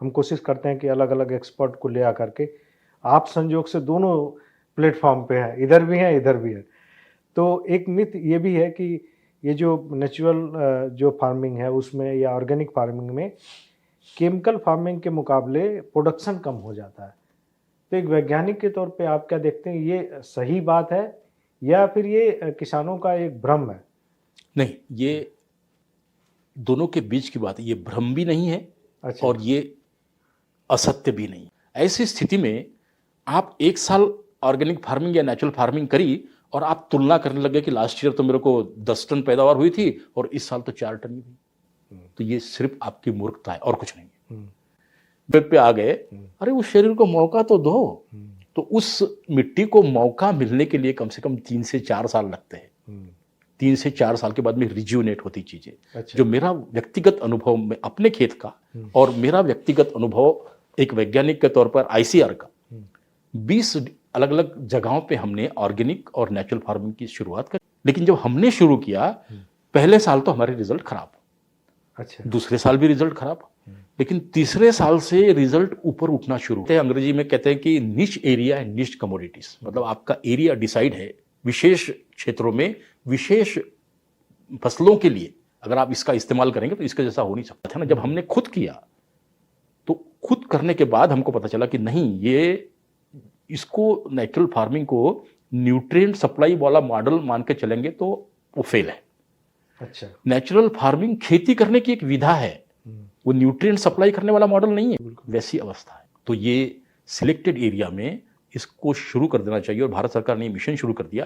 हम कोशिश करते हैं कि अलग अलग एक्सपर्ट को ले आकर के, आप संजोग से दोनों प्लेटफॉर्म पे हैं, इधर भी हैं इधर भी हैं। तो एक मिथ ये भी है कि ये जो नेचुरल जो फार्मिंग है उसमें या ऑर्गेनिक फार्मिंग में केमिकल फार्मिंग के मुकाबले प्रोडक्शन कम हो जाता है। तो एक वैज्ञानिक के तौर पे आप क्या देखते हैं, ये सही बात है या फिर ये किसानों का एक भ्रम है? नहीं, ये दोनों के बीच की बात है। ये भ्रम भी नहीं है अच्छा। और ये असत्य भी नहीं। ऐसी स्थिति में आप एक साल ऑर्गेनिक फार्मिंग या नेचुरल फार्मिंग करी और आप तुलना करने लगे कि लास्ट ईयर तो मेरे को 10 टन पैदावार हुई थी और इस साल तो 4 टन ही हुई। तो ये सिर्फ आपकी मूर्खता है और कुछ नहीं है। वेब पे आ गए, अरे उस शरीर को मौका तो दो। तो उस मिट्टी को मौका मिलने के लिए कम से कम 3 से 4 साल लगते हैं। 3 से 4 साल के बाद में रिज्यूनेट होती चीजें। अच्छा। जो मेरा व्यक्तिगत अनुभव में अपने खेत का और मेरा व्यक्तिगत अनुभव एक वैज्ञानिक के तौर पर आईसीआर का, 20 अलग अलग जगहों पे हमने ऑर्गेनिक और नेचुरल फार्मिंग की शुरुआत करी। लेकिन जब हमने शुरू किया, पहले साल तो हमारे रिजल्ट खराब, अच्छा। दूसरे साल भी रिजल्ट खराब, लेकिन तीसरे साल से रिजल्ट ऊपर उठना शुरू होते हैं। अंग्रेजी में कहते हैं कि निश एरिया एंड निश कमोडिटीज, मतलब आपका एरिया डिसाइड है। विशेष क्षेत्रों में विशेष फसलों के लिए अगर आप इसका इस्तेमाल करेंगे तो इसके जैसा हो नहीं सकता था ना। जब हमने खुद किया तो खुद करने के बाद हमको पता चला कि नहीं, ये इसको नेचुरल फार्मिंग को न्यूट्रिएंट सप्लाई वाला मॉडल मान के चलेंगे तो वो फेल है। अच्छा। नेचुरल फार्मिंग खेती करने की एक विधा है, वो न्यूट्रिएंट सप्लाई करने वाला मॉडल नहीं है। वैसी अवस्था है। तो ये सिलेक्टेड एरिया में इसको शुरू कर देना चाहिए और भारत सरकार ने मिशन शुरू कर दिया।